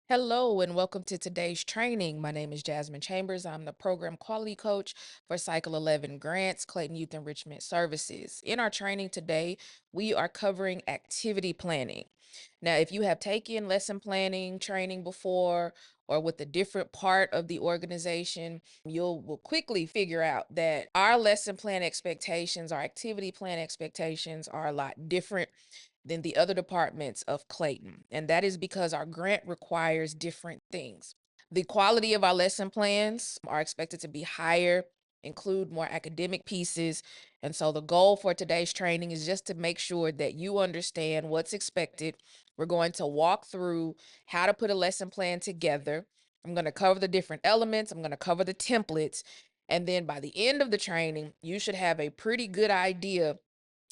Hello and welcome to today's training. My name is Jasmine Chambers. I'm the program quality coach for Cycle 11 Grants, Clayton Youth Enrichment Services. In our training today, we are covering activity planning. Now, if you have taken lesson planning training before or with a different part of the organization, will quickly figure out that our lesson plan expectations, our activity plan expectations are a lot different than the other departments of Clayton. And that is because our grant requires different things. The quality of our lesson plans are expected to be higher, include more academic pieces. And so the goal for today's training is just to make sure that you understand what's expected. We're going to walk through how to put a lesson plan together. I'm going to cover the different elements, I'm going to cover the templates. And then by the end of the training, you should have a pretty good idea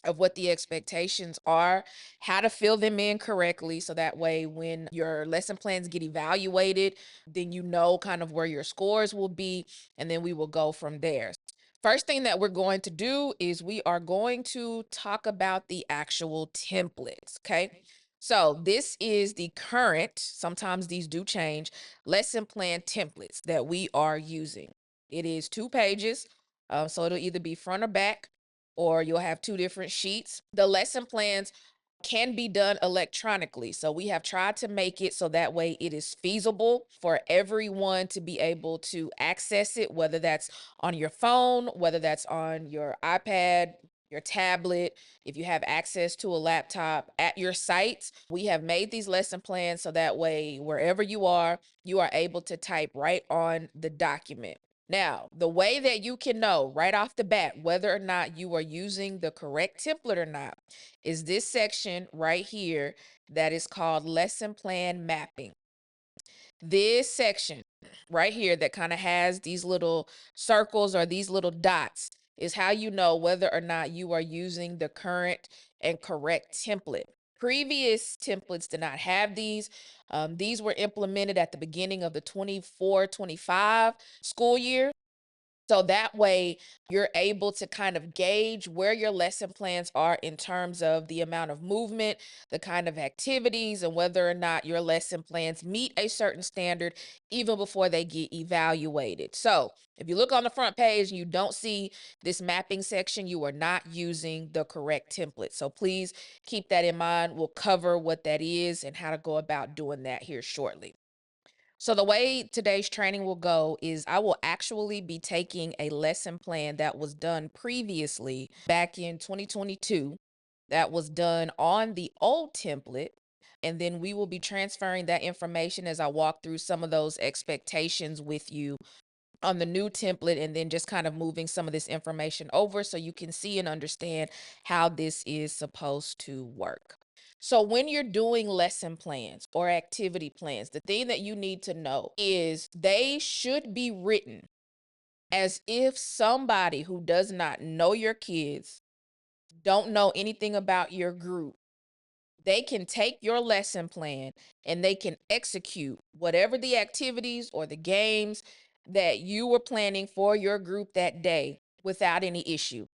of what the expectations are, how to fill them in correctly. So that way, when your lesson plans get evaluated, then you know kind of where your scores will be, and then we will go from there. First thing that we're going to do is we are going to talk about the actual templates. Okay. So this is the current, sometimes these do change, lesson plan templates that we are using. It is 2 pages. So it'll either be front or back, or you'll have two different sheets. The lesson plans can be done electronically. So we have tried to make it so that way it is feasible for everyone to be able to access it, whether that's on your phone, whether that's on your iPad, your tablet, if you have access to a laptop at your site. We have made these lesson plans so that way wherever you are able to type right on the document. Now, the way that you can know right off the bat whether or not you are using the correct template or not is this section right here that is called lesson plan mapping. This section right here that kind of has these little circles or these little dots is how you know whether or not you are using the current and correct template. Previous templates did not have these. These were implemented at the beginning of the 24-25 school year. So that way you're able to kind of gauge where your lesson plans are in terms of the amount of movement, the kind of activities, and whether or not your lesson plans meet a certain standard even before they get evaluated. So if you look on the front page and you don't see this mapping section, you are not using the correct template. So please keep that in mind. We'll cover what that is and how to go about doing that here shortly. So the way today's training will go is I will actually be taking a lesson plan that was done previously back in 2022 that was done on the old template. And then we will be transferring that information as I walk through some of those expectations with you on the new template, and then just kind of moving some of this information over so you can see and understand how this is supposed to work. So when you're doing lesson plans or activity plans, the thing that you need to know is they should be written as if somebody who does not know your kids, don't know anything about your group, they can take your lesson plan and they can execute whatever the activities or the games that you were planning for your group that day without any issue.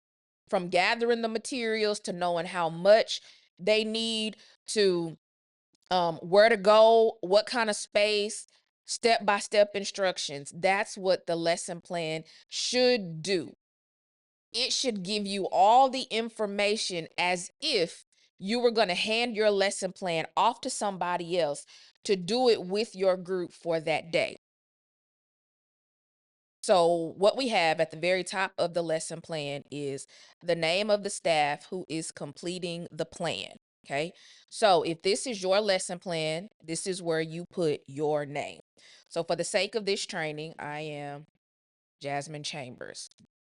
From gathering the materials to knowing how much they need to where to go, what kind of space, step by step instructions. That's what the lesson plan should do. It should give you all the information as if you were going to hand your lesson plan off to somebody else to do it with your group for that day. So, what we have at the very top of the lesson plan is the name of the staff who is completing the plan. Okay. So, if this is your lesson plan, this is where you put your name. So, for the sake of this training, I am Jasmine Chambers.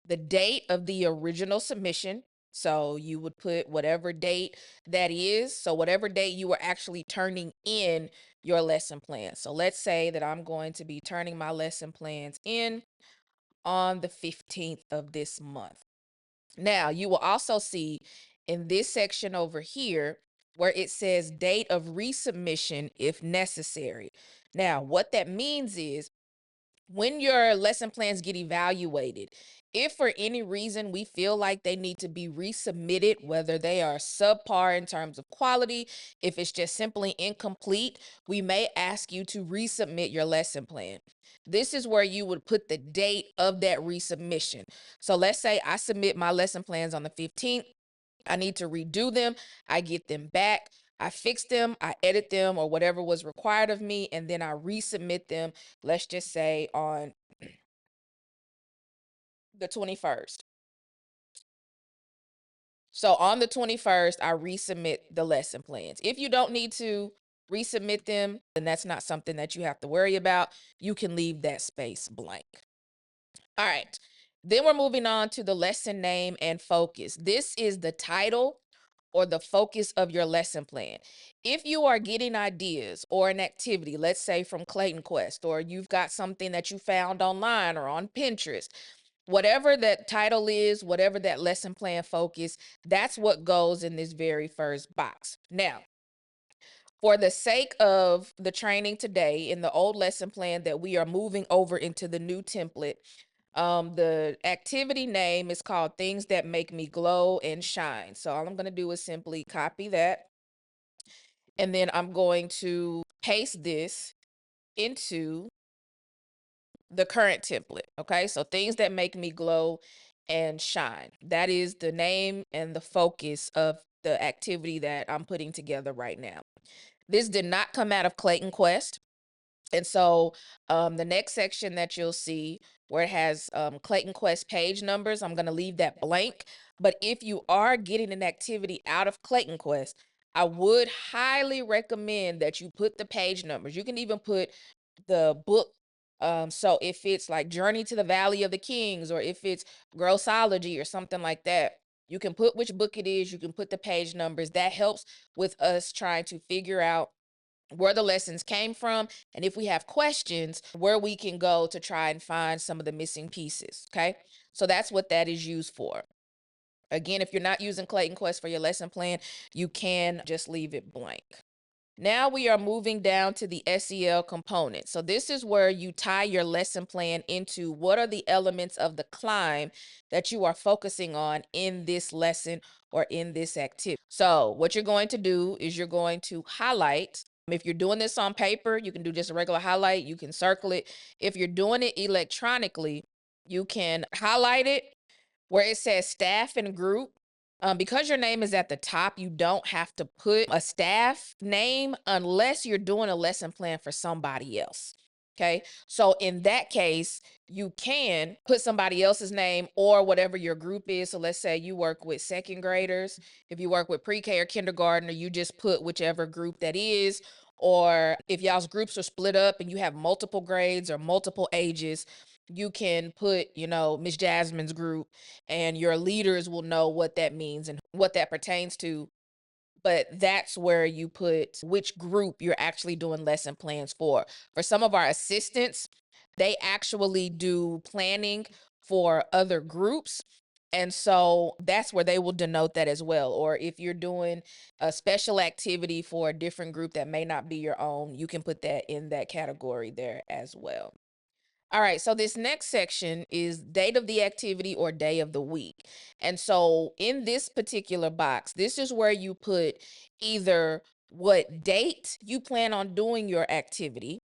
The date of the original submission. So you would put whatever date that is. So whatever date you were actually turning in your lesson plan. So let's say that I'm going to be turning my lesson plans in on the 15th of this month. Now, you will also see in this section over here where it says date of resubmission if necessary. Now, what that means is when your lesson plans get evaluated, If for any reason we feel like they need to be resubmitted, whether they are subpar in terms of quality, if it's just simply incomplete, we may ask you to resubmit your lesson plan. This is where you would put the date of that resubmission. So let's say I submit my lesson plans on the 15th. I need to redo them. I get them back. I fix them, I edit them or whatever was required of me, and then I resubmit them, let's just say on the 21st. So on the 21st, I resubmit the lesson plans. If you don't need to resubmit them, then that's not something that you have to worry about. You can leave that space blank. All right. Then we're moving on to the lesson name and focus. This is the title or the focus of your lesson plan. If you are getting ideas or an activity, let's say from Clayton Quest, or you've got something that you found online or on Pinterest, whatever that title is, whatever that lesson plan focus, that's what goes in this very first box. Now, for the sake of the training today in the old lesson plan that we are moving over into the new template, the activity name is called Things That Make Me Glow and Shine. So all I'm going to do is simply copy that, and then I'm going to paste this into the current template. Okay, so Things That Make Me Glow and Shine. That is the name and the focus of the activity that I'm putting together right now. This did not come out of Clayton Quest. And so the next section that you'll see where it has Clayton Quest page numbers, I'm going to leave that blank. But if you are getting an activity out of Clayton Quest, I would highly recommend that you put the page numbers. You can even put the book. So if it's like Journey to the Valley of the Kings, or if it's Grossology or something like that, you can put which book it is. You can put the page numbers. That helps with us trying to figure out where the lessons came from, and if we have questions, where we can go to try and find some of the missing pieces. Okay, so that's what that is used for. Again, if you're not using Clayton Quest for your lesson plan, you can just leave it blank. Now we are moving down to the SEL component. So this is where you tie your lesson plan into what are the elements of the climb that you are focusing on in this lesson or in this activity. So what you're going to do is you're going to highlight. If you're doing this on paper, you can do just a regular highlight. You can circle it. If you're doing it electronically, you can highlight it where it says staff and group. Because your name is at the top, you don't have to put a staff name unless you're doing a lesson plan for somebody else. Okay, so in that case, you can put somebody else's name or whatever your group is. So let's say you work with second graders. If you work with pre-K or kindergarten, you just put whichever group that is. Or if y'all's groups are split up and you have multiple grades or multiple ages, you can put, Miss Jasmine's group, and your leaders will know what that means and what that pertains to. But that's where you put which group you're actually doing lesson plans for. For some of our assistants, they actually do planning for other groups. And so that's where they will denote that as well. Or if you're doing a special activity for a different group that may not be your own, you can put that in that category there as well. All right, so this next section is date of the activity or day of the week. And so in this particular box, this is where you put either what date you plan on doing your activity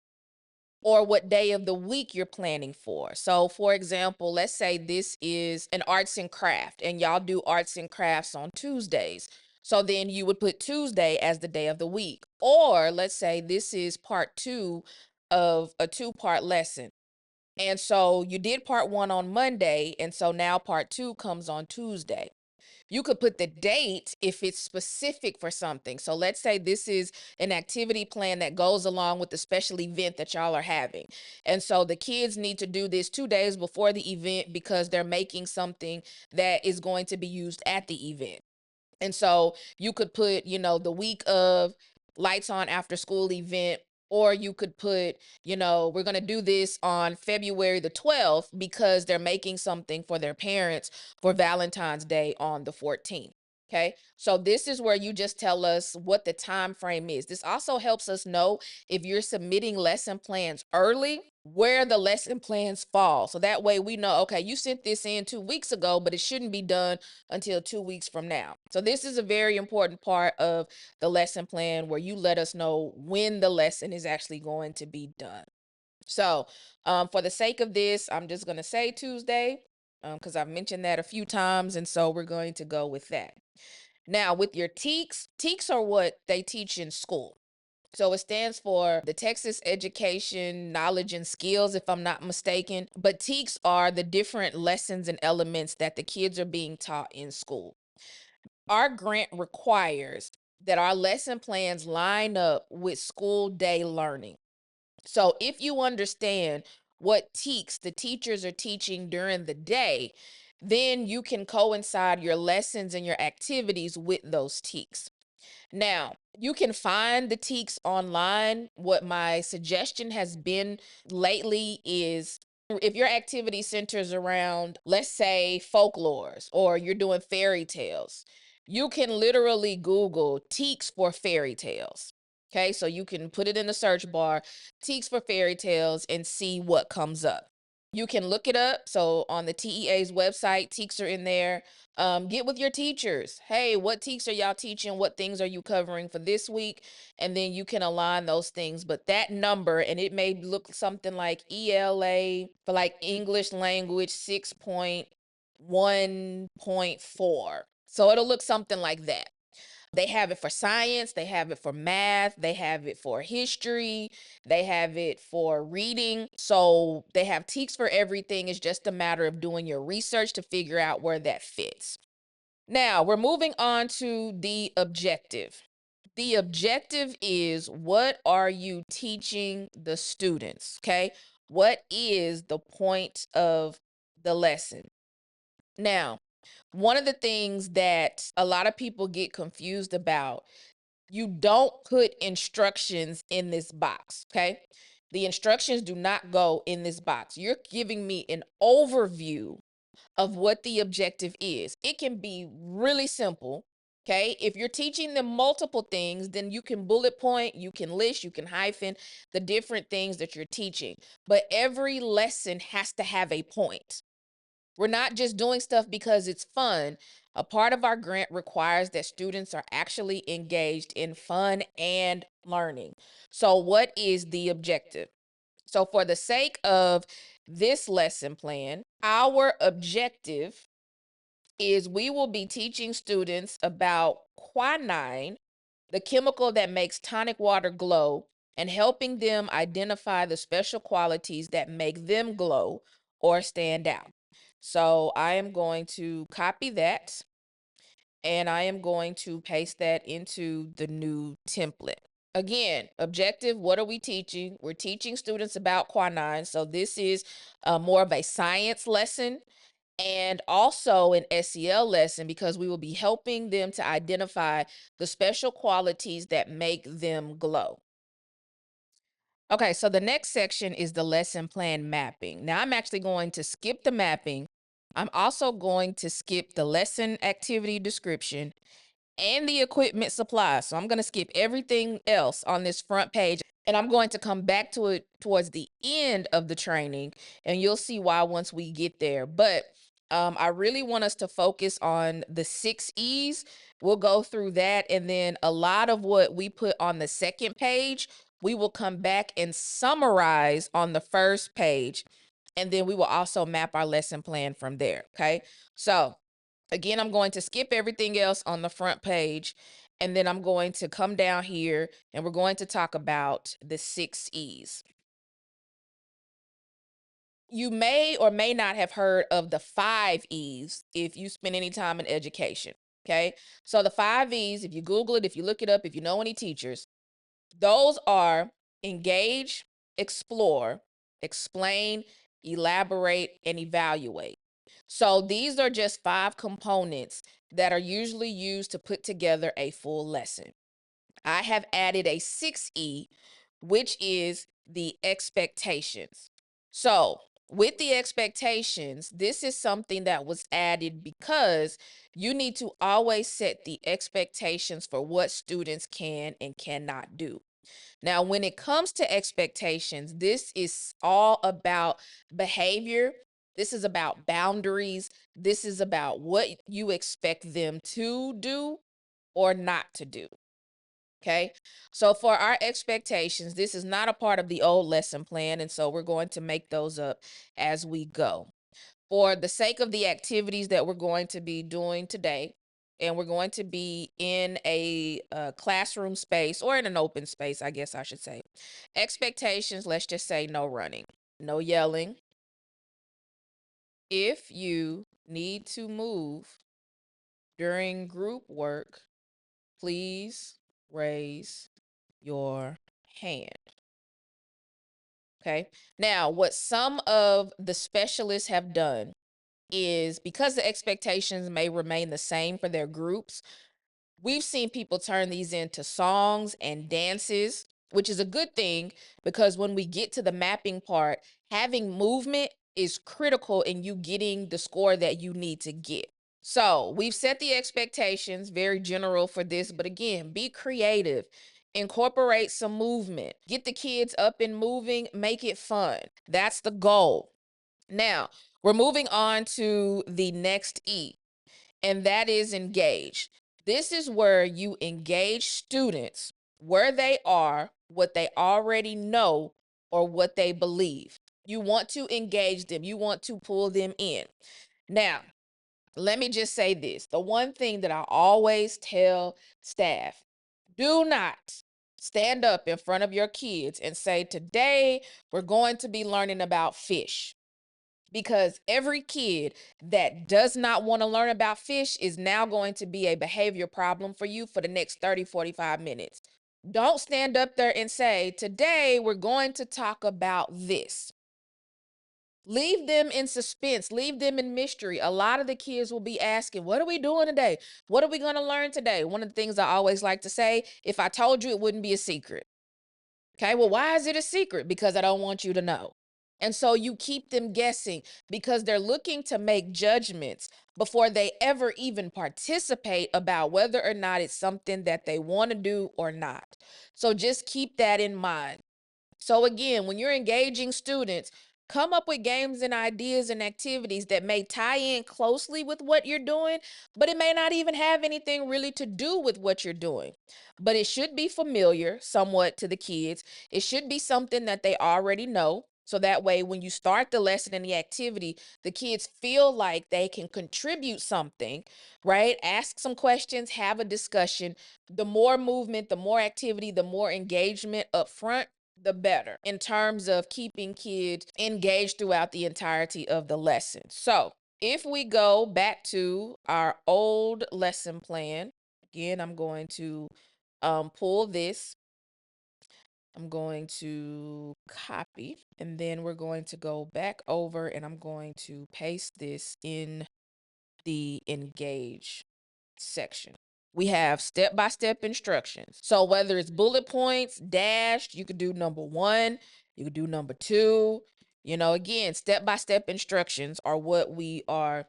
or what day of the week you're planning for. So for example, let's say this is an arts and craft and y'all do arts and crafts on Tuesdays. So then you would put Tuesday as the day of the week. Or let's say this is part 2 of a 2-part lesson. And so you did part 1 on Monday, and so now part 2 comes on Tuesday. You could put the date if it's specific for something. So let's say this is an activity plan that goes along with the special event that y'all are having. And so the kids need to do this 2 days before the event because they're making something that is going to be used at the event. And so you could put, the week of lights on after school event, or you could put, we're going to do this on February the 12th because they're making something for their parents for Valentine's Day on the 14th. Okay, so this is where you just tell us what the time frame is. This also helps us know if you're submitting lesson plans early where the lesson plans fall. So that way we know, okay, you sent this in 2 weeks ago, but it shouldn't be done until 2 weeks from now. So this is a very important part of the lesson plan where you let us know when the lesson is actually going to be done. So for the sake of this, I'm just going to say Tuesday because I've mentioned that a few times. And so we're going to go with that. Now, with your TEKS, TEKS are what they teach in school. So it stands for the Texas Education, Knowledge, and Skills, if I'm not mistaken. But TEKS are the different lessons and elements that the kids are being taught in school. Our grant requires that our lesson plans line up with school day learning. So if you understand what TEKS the teachers are teaching during the day, then you can coincide your lessons and your activities with those TEKS. Now, you can find the TEKS online. What my suggestion has been lately is if your activity centers around, let's say, folklores or you're doing fairy tales, you can literally Google TEKS for fairy tales. Okay, so you can put it in the search bar, TEKS for fairy tales, and see what comes up. You can look it up. So on the TEA's website, TEKS are in there. Get with your teachers. Hey, what TEKS are y'all teaching? What things are you covering for this week? And then you can align those things. But that number, and it may look something like ELA for like English language 6.1.4. So it'll look something like that. They have it for science, they have it for math, they have it for history, they have it for reading. So they have TEKS for everything. It's just a matter of doing your research to figure out where that fits. Now, we're moving on to the objective. The objective is, what are you teaching the students? Okay. What is the point of the lesson? Now, one of the things that a lot of people get confused about, you don't put instructions in this box, okay? The instructions do not go in this box. You're giving me an overview of what the objective is. It can be really simple, okay? If you're teaching them multiple things, then you can bullet point, you can list, you can hyphen the different things that you're teaching. But every lesson has to have a point. We're not just doing stuff because it's fun. A part of our grant requires that students are actually engaged in fun and learning. So, what is the objective? So, for the sake of this lesson plan, our objective is we will be teaching students about quinine, the chemical that makes tonic water glow, and helping them identify the special qualities that make them glow or stand out. So I am going to copy that and I am going to paste that into the new template. Again, objective, what are we teaching? We're teaching students about quinine. So this is more of a science lesson and also an SEL lesson because we will be helping them to identify the special qualities that make them glow. Okay, so the next section is the lesson plan mapping. Now I'm actually going to skip the mapping. I'm also going to skip the lesson activity description and the equipment supply. So I'm going to skip everything else on this front page and I'm going to come back to it towards the end of the training and you'll see why once we get there. But I really want us to focus on the 6 E's. We'll go through that and then a lot of what we put on the second page, we will come back and summarize on the first page. And then we will also map our lesson plan from there. Okay. So again, I'm going to skip everything else on the front page, and then I'm going to come down here and we're going to talk about the 6 E's. You may or may not have heard of the 5 E's if you spend any time in education. Okay. So the 5 E's, if you Google it, if you look it up, if you know any teachers, those are engage, explore, explain, elaborate, and evaluate. So these are just 5 components that are usually used to put together a full lesson. I have added a 6 E, which is the expectations. So with the expectations, this is something that was added because you need to always set the expectations for what students can and cannot do. Now, when it comes to expectations, this is all about behavior. This is about boundaries. This is about what you expect them to do or not to do. Okay. So, for our expectations, this is not a part of the old lesson plan. And so, we're going to make those up as we go. For the sake of the activities that we're going to be doing today, and we're going to be in a classroom space or in an open space, I guess I should say. Expectations, let's just say no running, no yelling. If you need to move during group work, please raise your hand. Okay. Now, what some of the specialists have done is, because the expectations may remain the same for their groups, we've seen people turn these into songs and dances, which is a good thing, because when we get to the mapping part, having movement is critical in you getting the score that you need to get. So we've set the expectations, very general for this, but again, be creative. Incorporate some movement. Get the kids up and moving. Make it fun. That's the goal. Now, we're moving on to the next E, and that is engage. This is where you engage students where they are, what they already know, or what they believe. You want to engage them, you want to pull them in. Now, let me just say this. The one thing that I always tell staff: do not stand up in front of your kids and say, today we're going to be learning about fish. Because every kid that does not want to learn about fish is now going to be a behavior problem for you for the next 30, 45 minutes. Don't stand up there and say, today we're going to talk about this. Leave them in suspense, leave them in mystery. A lot of the kids will be asking, what are we doing today? What are we going to learn today? One of the things I always like to say, if I told you, it wouldn't be a secret. Okay, well, why is it a secret? Because I don't want you to know. And so you keep them guessing, because they're looking to make judgments before they ever even participate about whether or not it's something that they want to do or not. So just keep that in mind. So again, when you're engaging students, come up with games and ideas and activities that may tie in closely with what you're doing, but it may not even have anything really to do with what you're doing. But it should be familiar somewhat to the kids. It should be something that they already know. So that way, when you start the lesson and the activity, the kids feel like they can contribute something, right? Ask some questions, have a discussion. The more movement, the more activity, the more engagement up front, the better in terms of keeping kids engaged throughout the entirety of the lesson. So if we go back to our old lesson plan, again, I'm going to pull this. I'm going to copy, and then we're going to go back over, and I'm going to paste this in the engage section. We have step-by-step instructions. So whether it's bullet points, dashed, you could do number 1, you could do number 2. Again, step-by-step instructions are what we are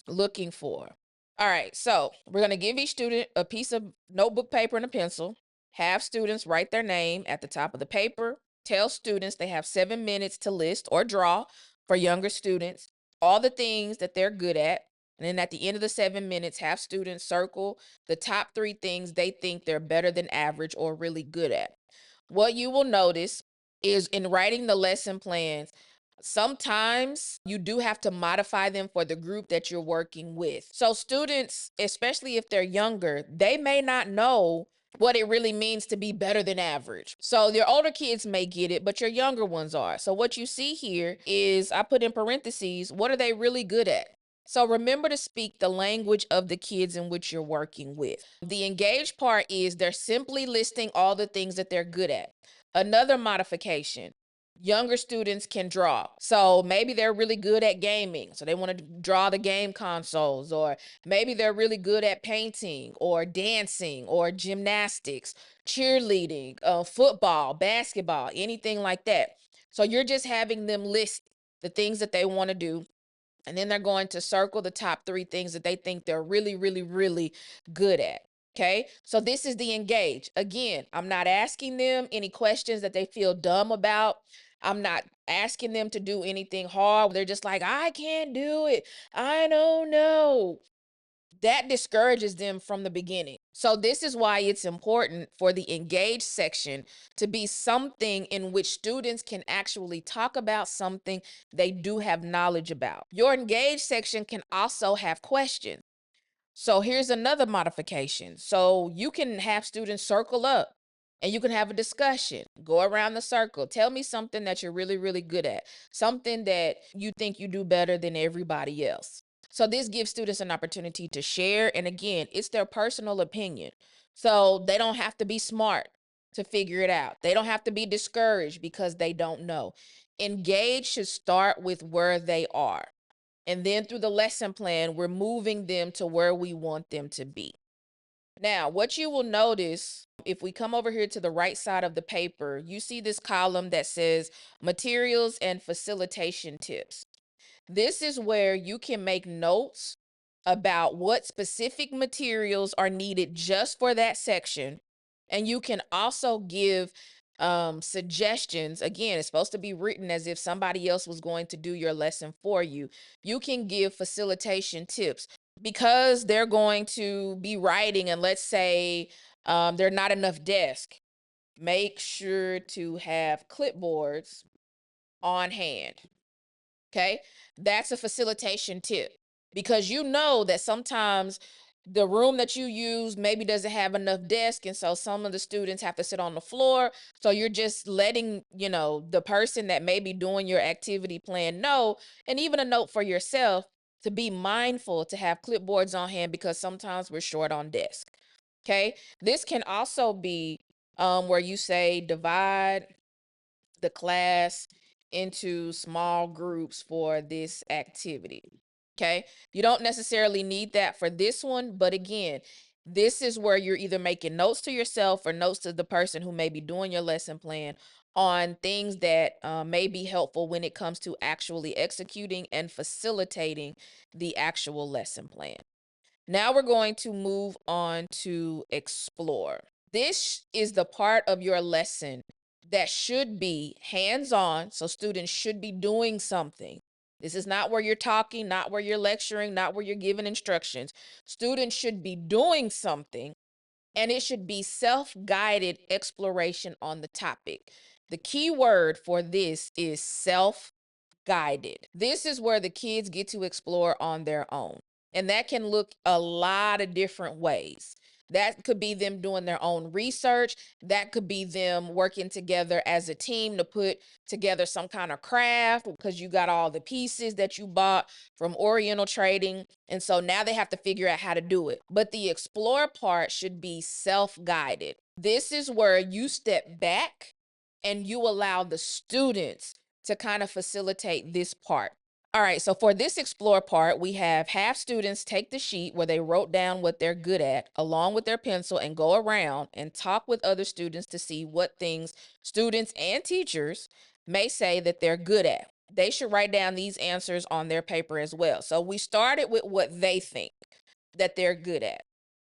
looking for. All right, so we're going to give each student a piece of notebook paper and a pencil. Have students write their name at the top of the paper. Tell students they have 7 minutes to list or draw, for younger students, all the things that they're good at. And then at the end of the 7 minutes, have students circle the top 3 things they think they're better than average or really good at. What you will notice is, in writing the lesson plans, sometimes you do have to modify them for the group that you're working with. So students, especially if they're younger, they may not know what it really means to be better than average. So your older kids may get it, but your younger ones are. So what you see here is, I put in parentheses, what are they really good at? So remember to speak the language of the kids in which you're working with. The engaged part is, they're simply listing all the things that they're good at. Another modification: younger students can draw. So maybe they're really good at gaming, so they want to draw the game consoles, or maybe they're really good at painting or dancing or gymnastics, cheerleading, football, basketball, anything like that. So you're just having them list the things that they want to do, and then they're going to circle the top 3 things that they think they're really, really, really good at. Okay, so this is the engage. Again, I'm not asking them any questions that they feel dumb about. I'm not asking them to do anything hard. They're just like, I can't do it. I don't know. That discourages them from the beginning. So, this is why it's important for the engage section to be something in which students can actually talk about something they do have knowledge about. Your engage section can also have questions. So here's another modification. So you can have students circle up and you can have a discussion. Go around the circle. Tell me something that you're really, really good at, something that you think you do better than everybody else. So this gives students an opportunity to share. And again, it's their personal opinion. So they don't have to be smart to figure it out. They don't have to be discouraged because they don't know. Engage should start with where they are. And then through the lesson plan, we're moving them to where we want them to be. Now, what you will notice if we come over here to the right side of the paper, you see this column that says materials and facilitation tips. This is where you can make notes about what specific materials are needed just for that section. And you can also give suggestions. Again, it's supposed to be written as if somebody else was going to do your lesson for you. You can give facilitation tips because they're going to be writing, and let's say there are not enough desks. Make sure to have clipboards on hand. Okay. That's a facilitation tip because you know that sometimes the room that you use maybe doesn't have enough desk. And so some of the students have to sit on the floor. So you're just letting, the person that may be doing your activity plan know, and even a note for yourself to be mindful to have clipboards on hand because sometimes we're short on desk. Okay. This can also be where you say divide the class into small groups for this activity. Okay. You don't necessarily need that for this one, but again, this is where you're either making notes to yourself or notes to the person who may be doing your lesson plan on things that may be helpful when it comes to actually executing and facilitating the actual lesson plan. Now we're going to move on to explore. This is the part of your lesson that should be hands-on, so students should be doing something. This is not where you're talking, not where you're lecturing, not where you're giving instructions. Students should be doing something, and it should be self-guided exploration on the topic. The key word for this is self-guided. This is where the kids get to explore on their own. And that can look a lot of different ways. That could be them doing their own research. That could be them working together as a team to put together some kind of craft because you got all the pieces that you bought from Oriental Trading. And so now they have to figure out how to do it. But the explore part should be self-guided. This is where you step back and you allow the students to kind of facilitate this part. All right, so for this explore part, we have students take the sheet where they wrote down what they're good at along with their pencil and go around and talk with other students to see what things students and teachers may say that they're good at. They should write down these answers on their paper as well. So we started with what they think that they're good at.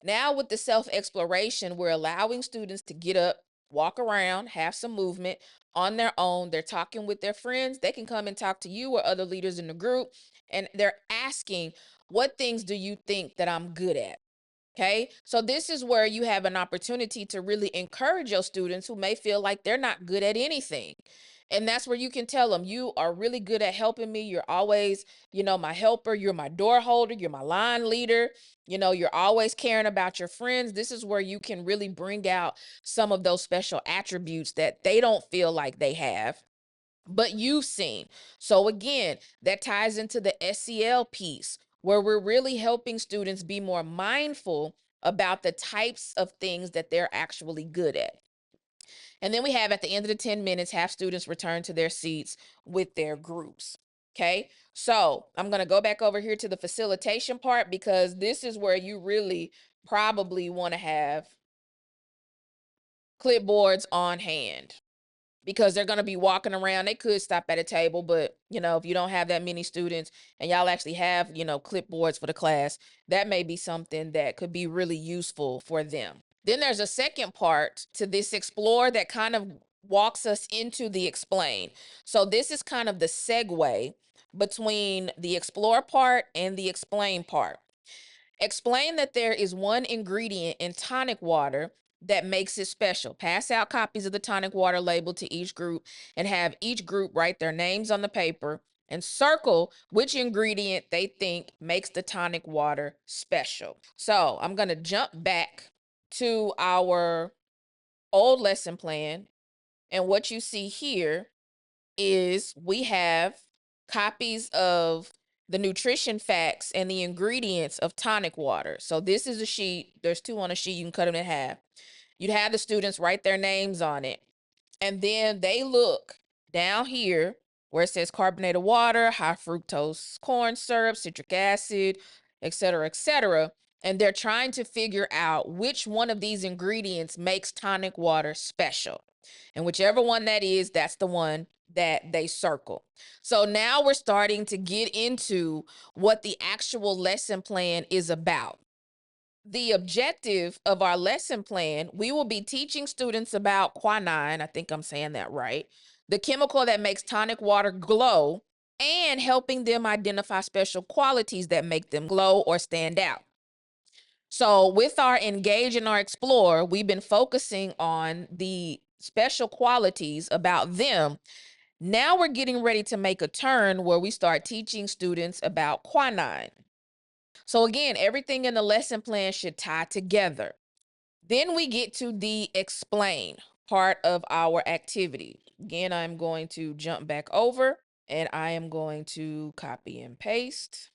Now with the self-exploration, we're allowing students to get up, walk around, have some movement on their own. They're talking with their friends. They can come and talk to you or other leaders in the group, and they're asking, what things do you think that I'm good at? Okay, so this is where you have an opportunity to really encourage your students who may feel like they're not good at anything. And that's where you can tell them, you are really good at helping me. You're always, my helper. You're my door holder. You're my line leader. You're always caring about your friends. This is where you can really bring out some of those special attributes that they don't feel like they have, but you've seen. So again, that ties into the SEL piece where we're really helping students be more mindful about the types of things that they're actually good at. And then we have at the end of the 10 minutes, have students return to their seats with their groups. Okay, so I'm going to go back over here to the facilitation part because this is where you really probably want to have clipboards on hand. because they're going to be walking around. They could stop at a table, but if you don't have that many students and y'all actually have, clipboards for the class, that may be something that could be really useful for them. Then there's a second part to this explore that kind of walks us into the explain. So this is kind of the segue between the explore part and the explain part. Explain that there is one ingredient in tonic water that makes it special. Pass out copies of the tonic water label to each group and have each group write their names on the paper and circle which ingredient they think makes the tonic water special. So I'm going to jump back to our old lesson plan. And what you see here is we have copies of the nutrition facts and the ingredients of tonic water. So this is a sheet. There's two on a sheet. You can cut them in half. You'd have the students write their names on it. And then they look down here where it says carbonated water, high fructose corn syrup, citric acid, et cetera, et cetera. And they're trying to figure out which one of these ingredients makes tonic water special. And whichever one that is, that's the one that they circle. So now we're starting to get into what the actual lesson plan is about. The objective of our lesson plan, we will be teaching students about quinine, I think I'm saying that right, the chemical that makes tonic water glow, and helping them identify special qualities that make them glow or stand out. So with our engage and our explore, we've been focusing on the special qualities about them. Now we're getting ready to make a turn where we start teaching students about quinine. So again, everything in the lesson plan should tie together. Then we get to the explain part of our activity. Again, I'm going to jump back over and I am going to copy and paste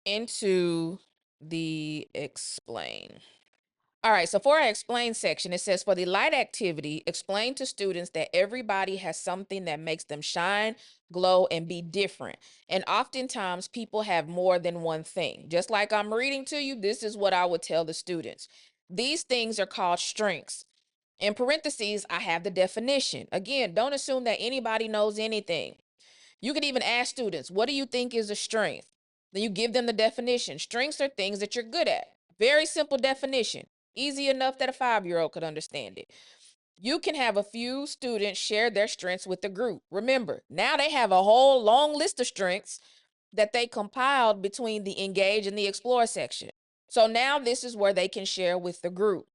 into the explain. All right, so for our explain section, it says for the light activity, explain to students that everybody has something that makes them shine, glow, and be different. And oftentimes people have more than one thing. Just like I'm reading to you, this is what I would tell the students. These things are called strengths. In parentheses, I have the definition. Again, don't assume that anybody knows anything. You could even ask students, what do you think is a strength? Then you give them the definition. Strengths are things that you're good at. Very simple definition. Easy enough that a 5-year-old could understand it. You can have a few students share their strengths with the group. Remember, now they have a whole long list of strengths that they compiled between the engage and the explore section. So now this is where they can share with the group.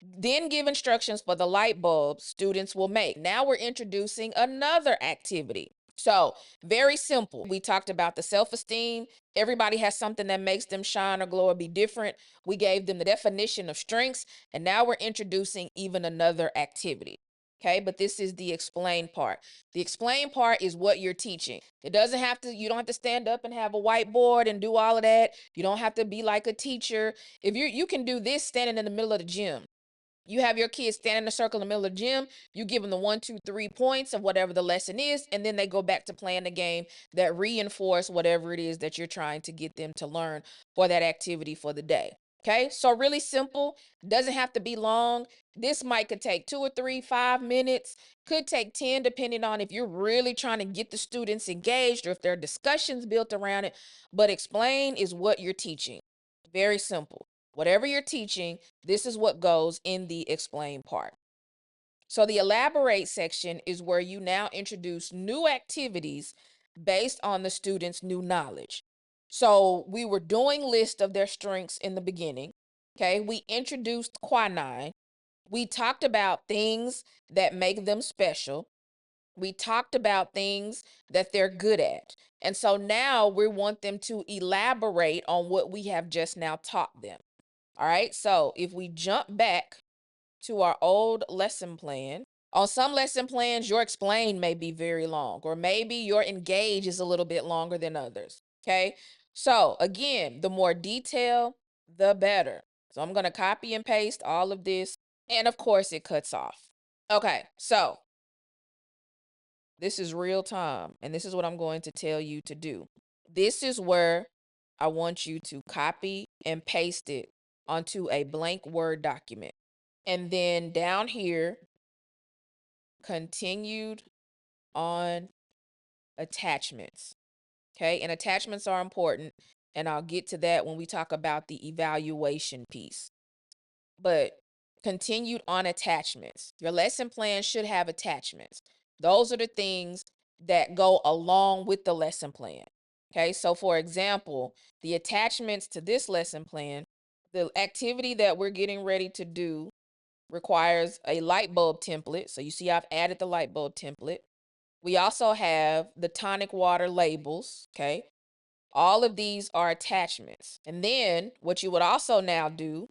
Then give instructions for the light bulbs students will make. Now we're introducing another activity. So very simple. We talked about the self-esteem. Everybody has something that makes them shine or glow or be different. We gave them the definition of strengths, and now we're introducing even another activity. Okay, but this is the explain part. The explain part is what you're teaching. It doesn't have to, you don't have to stand up and have a whiteboard and do all of that. You don't have to be like a teacher. If you can do this standing in the middle of the gym. You have your kids stand in a circle in the middle of the gym. You give them the 1, 2, 3 points of whatever the lesson is, and then they go back to playing the game that reinforce whatever it is that you're trying to get them to learn for that activity for the day. Okay, so really simple, doesn't have to be long. This could take 2 or 3, 5 minutes, could take 10, depending on if you're really trying to get the students engaged or if there are discussions built around it. But explain is what you're teaching. Very simple. Whatever you're teaching, this is what goes in the explain part. So the elaborate section is where you now introduce new activities based on the students' new knowledge. So we were doing list of their strengths in the beginning. Okay, we introduced quinine. We talked about things that make them special. We talked about things that they're good at. And so now we want them to elaborate on what we have just now taught them. All right, so if we jump back to our old lesson plan, on some lesson plans, your explain may be very long, or maybe your engage is a little bit longer than others. Okay, so again, the more detail, the better. So I'm going to copy and paste all of this, and of course, it cuts off. Okay, so this is real time, and this is what I'm going to tell you to do. This is where I want you to copy and paste it onto a blank Word document. And then down here, continued on attachments. Okay, and attachments are important, and I'll get to that when we talk about the evaluation piece. But continued on attachments. Your lesson plan should have attachments. Those are the things that go along with the lesson plan. Okay, so for example, the attachments to this lesson plan, the activity that we're getting ready to do requires a light bulb template. So you see I've added the light bulb template. We also have the tonic water labels, okay? All of these are attachments. And then what you would also now do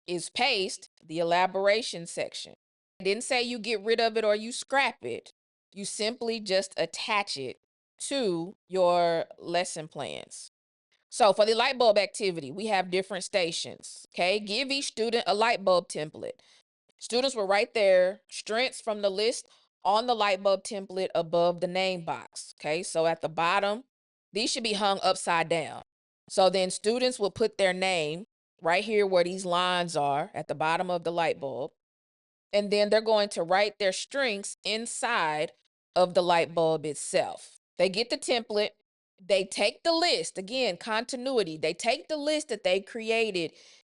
is paste the elaboration section. I didn't say you get rid of it or you scrap it. You simply just attach it to your lesson plans. So for the light bulb activity, we have different stations, okay? Give each student a light bulb template. Students will write their strengths from the list on the light bulb template above the name box, okay? So at the bottom, these should be hung upside down. So then students will put their name right here where these lines are at the bottom of the light bulb. And then they're going to write their strengths inside of the light bulb itself. They get the template. They take the list, again, continuity. They take the list that they created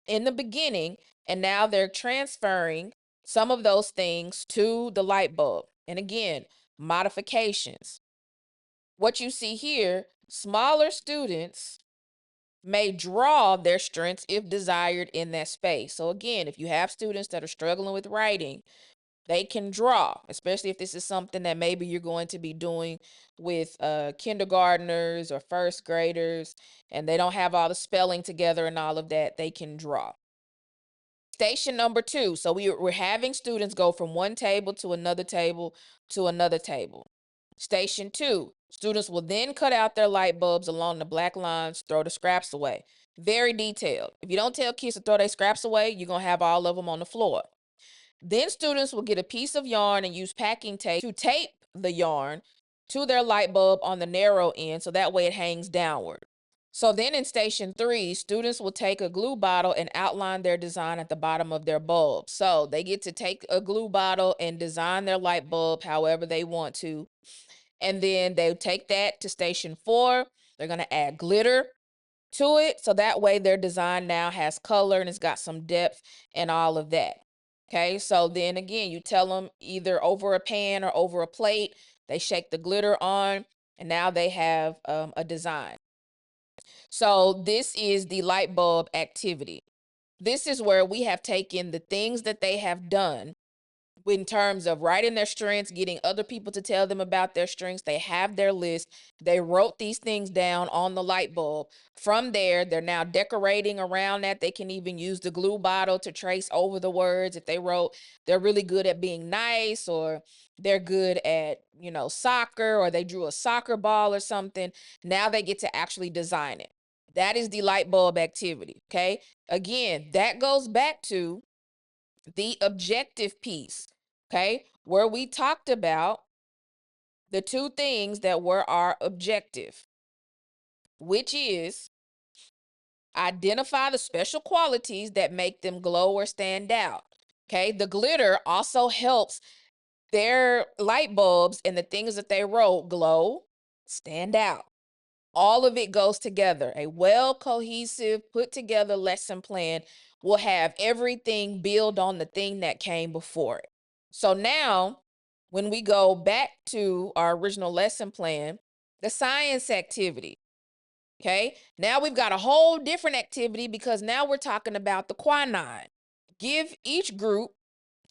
in the beginning, and now they're transferring some of those things to the light bulb. And again, modifications. What you see here, smaller students may draw their strengths if desired in that space. So again, if you have students that are struggling with writing, they can draw, especially if this is something that maybe you're going to be doing with kindergartners or first graders, and they don't have all the spelling together and all of that, they can draw. Station number 2. So we're having students go from one table to another table to another table. Station 2, students will then cut out their light bulbs along the black lines, throw the scraps away. Very detailed. If you don't tell kids to throw their scraps away, you're going to have all of them on the floor. Then students will get a piece of yarn and use packing tape to tape the yarn to their light bulb on the narrow end, so that way it hangs downward. So then in station 3, students will take a glue bottle and outline their design at the bottom of their bulb. So they get to take a glue bottle and design their light bulb however they want to. And then they take that to station 4. They're going to add glitter to it, so that way their design now has color and it's got some depth and all of that. Okay, so then again, you tell them either over a pan or over a plate. They shake the glitter on, and now they have a design. So this is the light bulb activity. This is where we have taken the things that they have done in terms of writing their strengths, getting other people to tell them about their strengths. They have their list. They wrote these things down on the light bulb. From there, they're now decorating around that. They can even use the glue bottle to trace over the words. If they wrote, they're really good at being nice, or they're good at, soccer, or they drew a soccer ball or something. Now they get to actually design it. That is the light bulb activity, okay? Again, that goes back to the objective piece, okay, where we talked about the two things that were our objective, which is identify the special qualities that make them glow or stand out. Okay, the glitter also helps their light bulbs and the things that they wrote glow, stand out. All of it goes together. A well cohesive, put together lesson plan will have everything build on the thing that came before it. So now, when we go back to our original lesson plan, the science activity, okay? Now we've got a whole different activity because now we're talking about the quinine. Give each group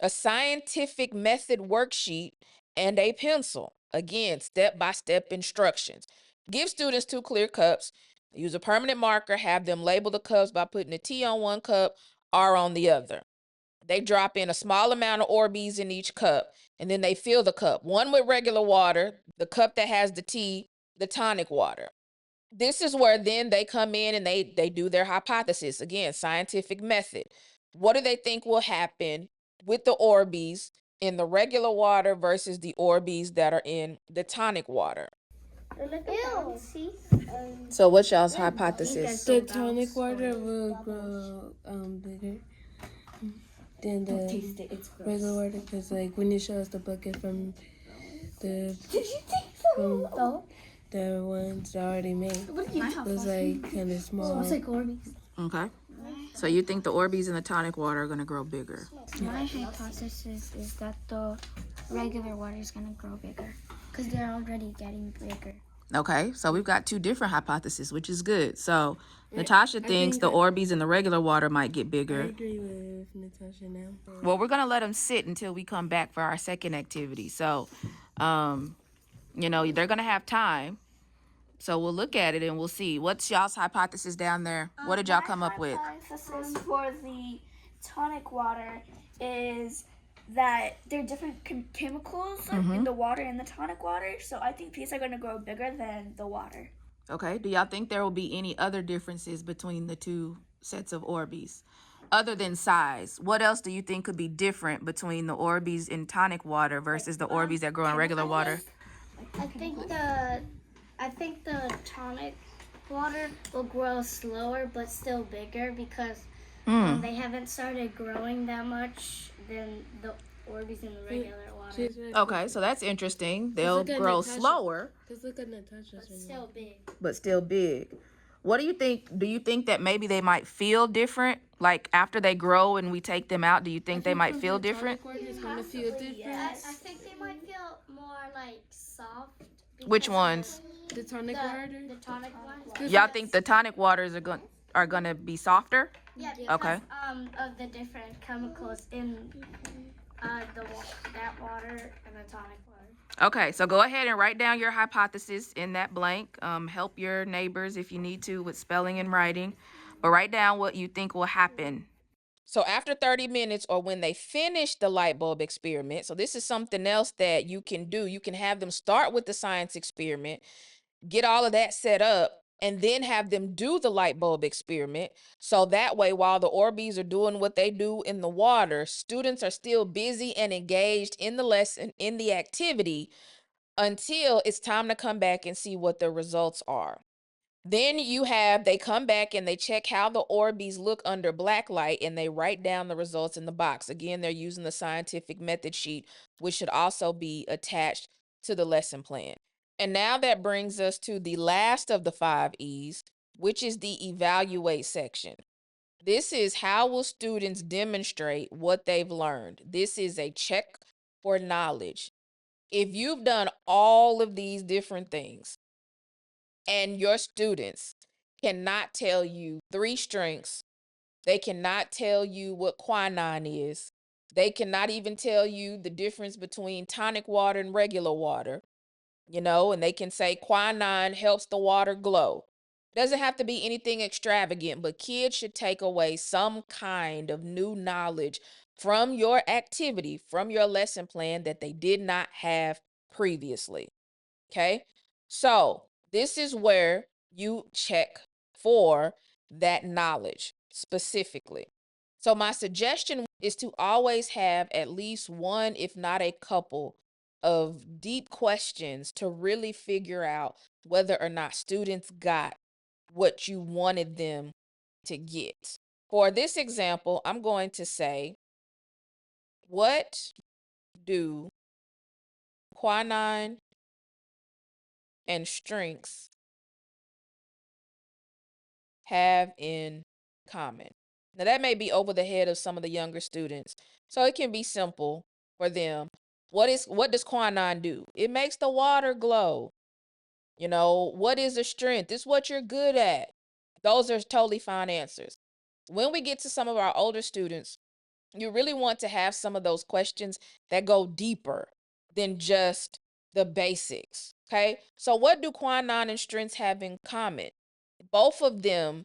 a scientific method worksheet and a pencil. Again, step-by-step instructions. Give students 2 clear cups. Use a permanent marker. Have them label the cups by putting a T on one cup, R on the other. They drop in a small amount of Orbeez in each cup, and then they fill the cup. One with regular water, the cup that has the T, the tonic water. This is where then they come in and they do their hypothesis. Again, scientific method. What do they think will happen with the Orbeez in the regular water versus the Orbeez that are in the tonic water? So what's y'all's hypothesis? The tonic water will grow bigger. than the regular water, because like when it shows the bucket from the from the ones already made, it was like kind of small. It's like Orbeez. Okay. So you think the Orbeez in the tonic water are going to grow bigger? My hypothesis is that the regular water is going to grow bigger because they're already getting bigger. Okay, so we've got two different hypotheses, which is good. So Natasha thinks the Orbeez in the regular water might get I bigger. agree with Natasha now. Well, we're going to let them sit until we come back for our second activity. So, you know, they're going to have time. So we'll look at it and we'll see. What's y'all's hypothesis down there? What did y'all come up with? My hypothesis for the tonic water is that there are different chemicals in the water in the tonic water. So I think these are going to grow bigger than the water. Okay. Do y'all think there will be any other differences between the two sets of Orbeez? Other than size, what else do you think could be different between the Orbeez in tonic water versus the Orbeez that grow in regular water? I think the tonic water will grow slower but still bigger because they haven't started growing that much than the Orbeez in the regular water. Okay, so that's interesting. They'll grow slower, Because look at Natasha's But still big. but still big. What do you think? Do you think that maybe they might feel different? Like after they grow and we take them out, do you think they might feel different? It's gonna feel different. Yes. I think they might feel more like soft. Which ones? The tonic water. The tonic ones. Y'all think the tonic waters are gonna be softer? Yeah, because Okay. Of the different chemicals in that water and the tonic water. Okay, so go ahead and write down your hypothesis in that blank. Help your neighbors if you need to with spelling and writing, but write down what you think will happen. So after 30 minutes or when they finish the light bulb experiment, so this is something else that you can do. You can have them start with the science experiment, get all of that set up, and then have them do the light bulb experiment. So that way, while the Orbeez are doing what they do in the water, students are still busy and engaged in the lesson, in the activity, until it's time to come back and see what the results are. Then they come back and they check how the Orbeez look under black light and they write down the results in the box. Again, they're using the scientific method sheet, which should also be attached to the lesson plan. And now that brings us to the last of the 5 E's, which is the evaluate section. This is how will students demonstrate what they've learned. This is a check for knowledge. If you've done all of these different things and your students cannot tell you 3 strengths, they cannot tell you what quinine is, they cannot even tell you the difference between tonic water and regular water, and they can say quinine helps the water glow. Doesn't have to be anything extravagant, but kids should take away some kind of new knowledge from your activity, from your lesson plan that they did not have previously. Okay? So, this is where you check for that knowledge specifically. So, my suggestion is to always have at least one, if not a couple, of deep questions to really figure out whether or not students got what you wanted them to get. For this example, I'm going to say, what do quinine and strengths have in common? Now, that may be over the head of some of the younger students, so it can be simple for them. What does quinine do? It makes the water glow. What is a strength? It's what you're good at. Those are totally fine answers. When we get to some of our older students, you really want to have some of those questions that go deeper than just the basics. Okay. So what do quinine and strengths have in common? Both of them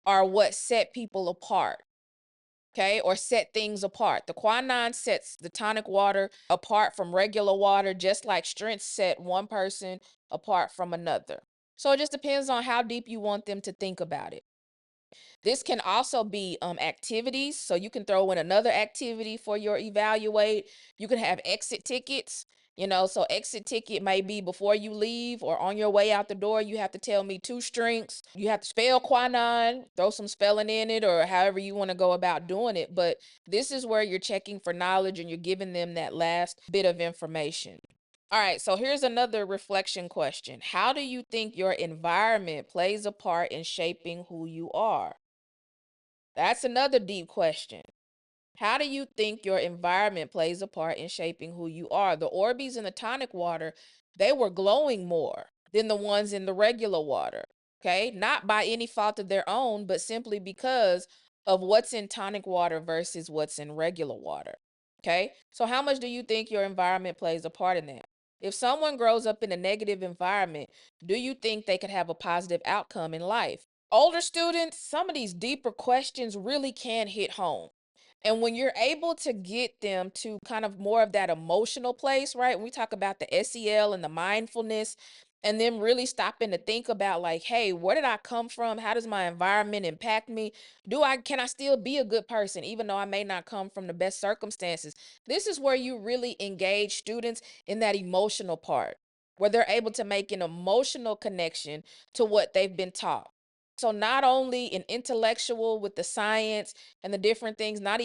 are what set people apart. Okay, or set things apart. The quinine sets the tonic water apart from regular water, just like strengths set one person apart from another. So it just depends on how deep you want them to think about it. This can also be activities. So you can throw in another activity for your evaluate. You can have exit tickets. So exit ticket may be before you leave or on your way out the door. You have to tell me 2 strings. You have to spell quinine, throw some spelling in it, or however you want to go about doing it. But this is where you're checking for knowledge and you're giving them that last bit of information. All right, so here's another reflection question. How do you think your environment plays a part in shaping who you are? That's another deep question. How do you think your environment plays a part in shaping who you are? The Orbeez in the tonic water, they were glowing more than the ones in the regular water. Okay, not by any fault of their own, but simply because of what's in tonic water versus what's in regular water. Okay, so how much do you think your environment plays a part in that? If someone grows up in a negative environment, do you think they could have a positive outcome in life? Older students, some of these deeper questions really can hit home. And when you're able to get them to kind of more of that emotional place, right? When we talk about the SEL and the mindfulness, and then really stopping to think about like, hey, where did I come from? How does my environment impact me? Can I still be a good person even though I may not come from the best circumstances? This is where you really engage students in that emotional part, where they're able to make an emotional connection to what they've been taught. So not only an intellectual with the science and the different things, not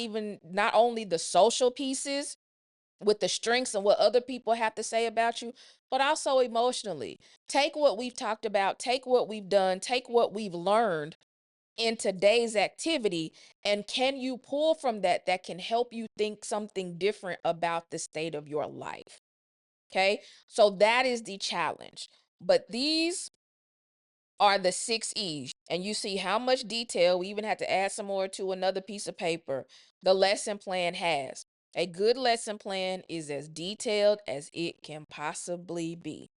only the social pieces with the strengths and what other people have to say about you, but also emotionally. Take what we've talked about, take what we've done, take what we've learned in today's activity, and can you pull from that can help you think something different about the state of your life? Okay, so that is the challenge. But these are the 6 E's. And you see how much detail, we even had to add some more to another piece of paper, the lesson plan has. A good lesson plan is as detailed as it can possibly be.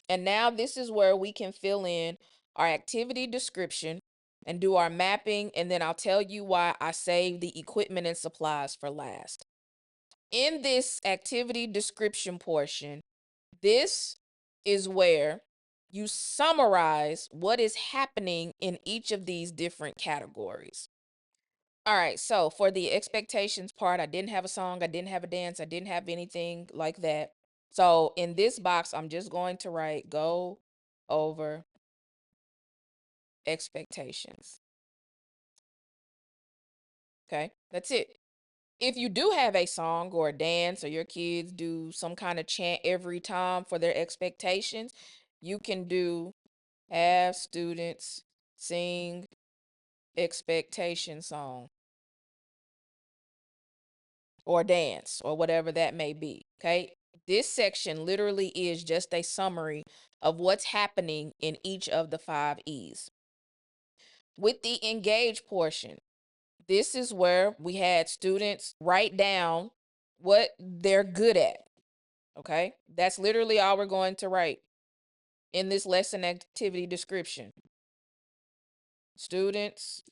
And now this is where we can fill in our activity description and do our mapping. And then I'll tell you why I saved the equipment and supplies for last. In this activity description portion, this is where you summarize what is happening in each of these different categories. All right, so for the expectations part, I didn't have a song, I didn't have a dance, I didn't have anything like that. So in this box, I'm just going to write go over expectations. Okay, that's it. If you do have a song or a dance, or your kids do some kind of chant every time for their expectations, you can do have students sing expectation song or dance or whatever that may be. Okay. This section literally is just a summary of what's happening in each of the 5 E's. With the engage portion, this is where we had students write down what they're good at. Okay. That's literally all we're going to write in this lesson activity description. Students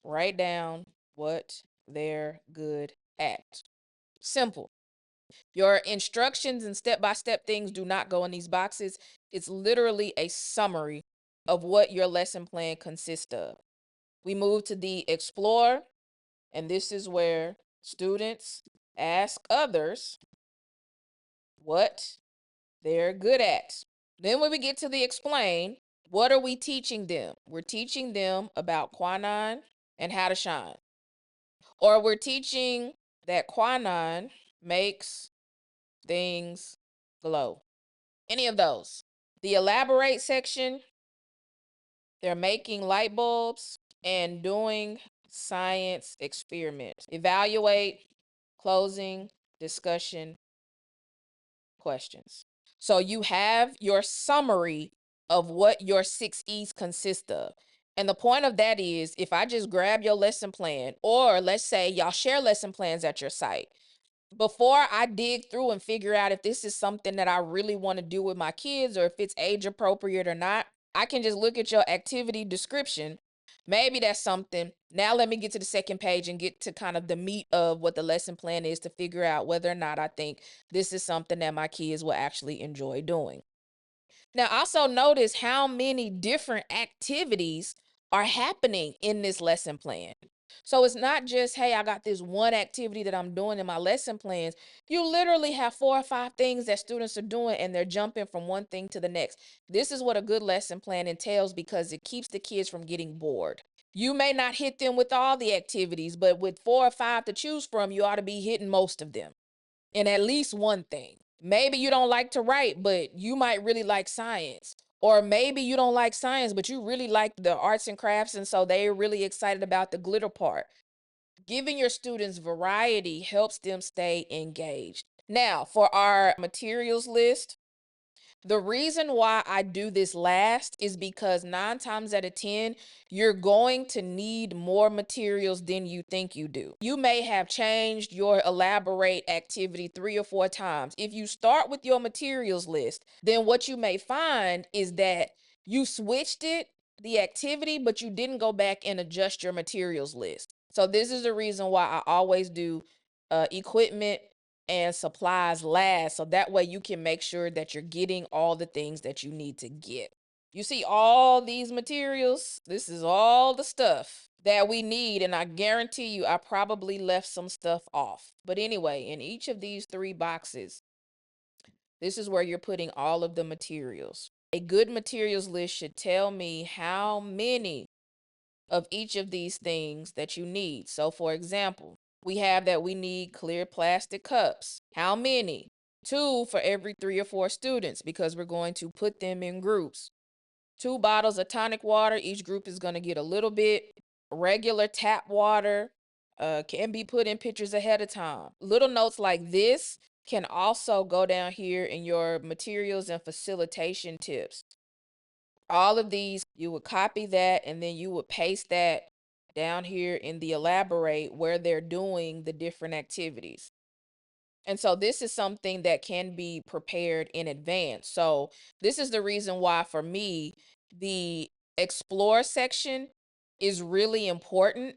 write down what they're good at. Simple. Your instructions and step-by-step things do not go in these boxes. It's literally a summary of what your lesson plan consists of. We move to the explore, and this is where students ask others what they're good at. Then when we get to the explain, what are we teaching them? We're teaching them about quinine and how to shine. Or we're teaching that quinine makes things glow. Any of those. The elaborate section, they're making light bulbs and doing science experiments. Evaluate, closing, discussion, questions. So you have your summary of what your 6 E's consist of. And the point of that is, if I just grab your lesson plan, or let's say y'all share lesson plans at your site, before I dig through and figure out if this is something that I really want to do with my kids or if it's age appropriate or not, I can just look at your activity description. Maybe that's something. Now let me get to the second page and get to kind of the meat of what the lesson plan is to figure out whether or not I think this is something that my kids will actually enjoy doing. Now, also notice how many different activities are happening in this lesson plan. So it's not just, hey, I got this one activity that I'm doing in my lesson plans. You literally have 4 or 5 things that students are doing, and they're jumping from one thing to the next. This is what a good lesson plan entails, because it keeps the kids from getting bored. You may not hit them with all the activities, but with 4 or 5 to choose from, you ought to be hitting most of them in at least one thing. Maybe you don't like to write, but you might really like science. Or maybe you don't like science, but you really like the arts and crafts, and so they're really excited about the glitter part. Giving your students variety helps them stay engaged. Now, for our materials list, the reason why I do this last is because 9 times out of 10, you're going to need more materials than you think you do. You may have changed your elaborate activity 3 or 4 times. If you start with your materials list, then what you may find is that you switched the activity, but you didn't go back and adjust your materials list. So this is the reason why I always do equipment and supplies last, so that way you can make sure that you're getting all the things that you need to get. You see all these materials, this is all the stuff that we need, and I guarantee you I probably left some stuff off. But anyway, in each of these 3 boxes, this is where you're putting all of the materials. A good materials list should tell me how many of each of these things that you need. So for example, we have that we need clear plastic cups. How many? 2 for every 3 or 4 students, because we're going to put them in groups. 2 bottles of tonic water. Each group is going to get a little bit. Regular tap water can be put in pictures ahead of time. Little notes like this can also go down here in your materials and facilitation tips. All of these, you would copy that, and then you would paste that down here in the elaborate where they're doing the different activities. And so this is something that can be prepared in advance. So this is the reason why, for me, the explore section is really important,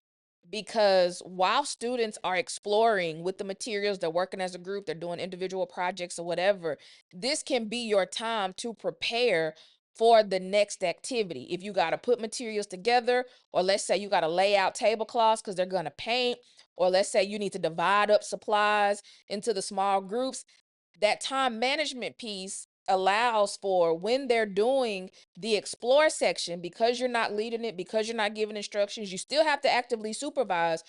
because while students are exploring with the materials, they're working as a group, they're doing individual projects or whatever, this can be your time to prepare for the next activity. If you got to put materials together, or let's say you got to lay out tablecloths because they're going to paint, or let's say you need to divide up supplies into the small groups, that time management piece allows for, when they're doing the explore section, because you're not leading it, because you're not giving instructions, you still have to actively supervise,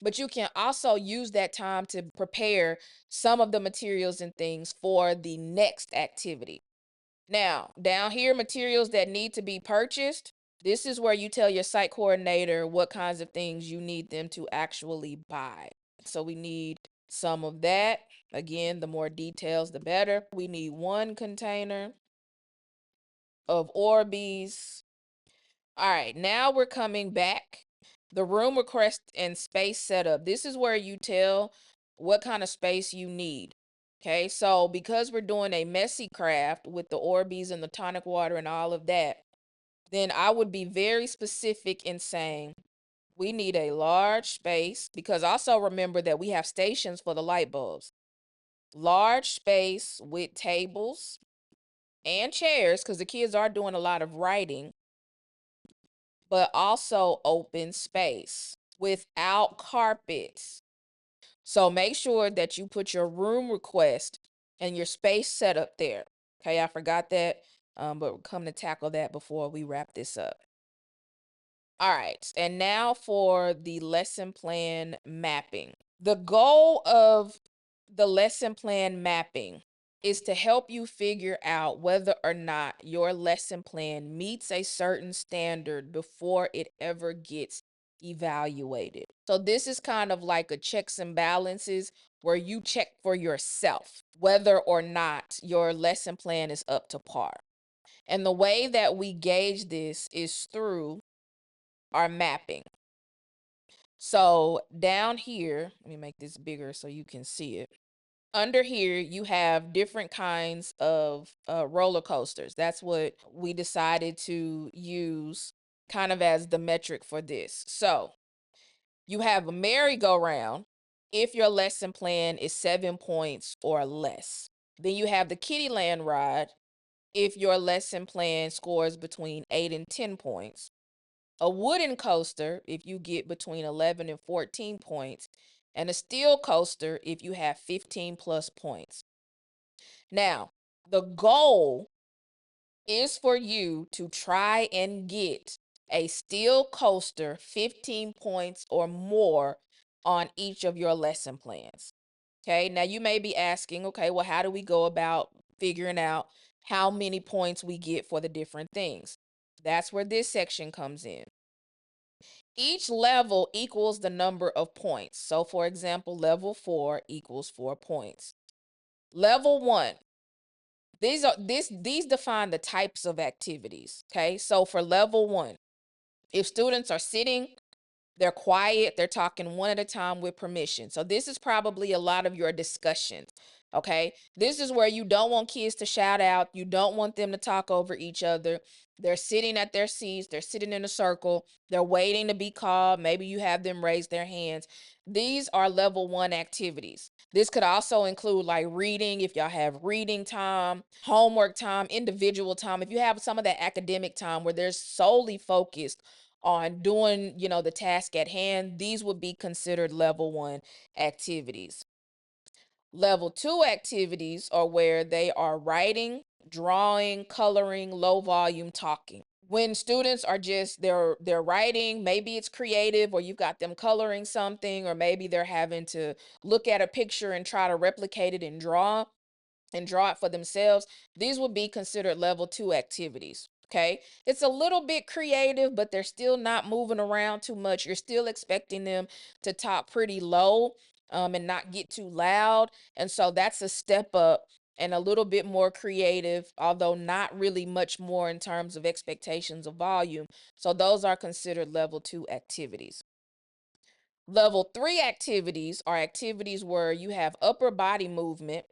but you can also use that time to prepare some of the materials and things for the next activity. Now, down here, materials that need to be purchased. This is where you tell your site coordinator what kinds of things you need them to actually buy. So we need some of that. Again, the more details, the better. We need 1 container of Orbeez. All right, now we're coming back. The room request and space setup. This is where you tell what kind of space you need. Okay, so because we're doing a messy craft with the Orbeez and the tonic water and all of that, then I would be very specific in saying we need a large space, because also remember that we have stations for the light bulbs. Large space with tables and chairs, because the kids are doing a lot of writing, but also open space without carpets. So make sure that you put your room request and your space set up there. Okay, I forgot that, but we'll come to tackle that before we wrap this up. All right, and now for the lesson plan mapping. The goal of the lesson plan mapping is to help you figure out whether or not your lesson plan meets a certain standard before it ever gets evaluated. So this is kind of like a checks and balances, where you check for yourself whether or not your lesson plan is up to par. And the way that we gauge this is through our mapping. So down here, let me make this bigger so you can see it. Under here, you have different kinds of roller coasters. That's what we decided to use kind of as the metric for this. So you have a merry-go-round if your lesson plan is 7 points or less. Then you have the Kittyland ride if your lesson plan scores between 8 and 10 points. A wooden coaster, if you get between 11 and 14 points, and a steel coaster if you have 15 plus points. Now, the goal is for you to try and get a steel coaster 15 points or more on each of your lesson plans. Okay, now you may be asking, okay, well, how do we go about figuring out how many points we get for the different things? That's where this section comes in. Each level equals the number of points. So, for example, level 4 equals 4 points. Level 1, these define the types of activities. Okay, so for level 1, if students are sitting, they're quiet, they're talking one at a time with permission. So this is probably a lot of your discussions. Okay, this is where you don't want kids to shout out, you don't want them to talk over each other. They're sitting at their seats, they're sitting in a circle, they're waiting to be called. Maybe you have them raise their hands. These are level 1 activities. This could also include like reading, if y'all have reading time, homework time, individual time. If you have some of that academic time where they're solely focused on doing, the task at hand, these would be considered level 1 activities. Level 2 activities are where they are writing, drawing, coloring, low volume talking. When students are just they're writing, maybe it's creative or you've got them coloring something, or maybe they're having to look at a picture and try to replicate it and draw it for themselves. These would be considered level 2 activities. Okay, it's a little bit creative, but they're still not moving around too much. You're still expecting them to talk pretty low and not get too loud. And so that's a step up and a little bit more creative, although not really much more in terms of expectations of volume. So those are considered level 2 activities. Level 3 activities are activities where you have upper body movement,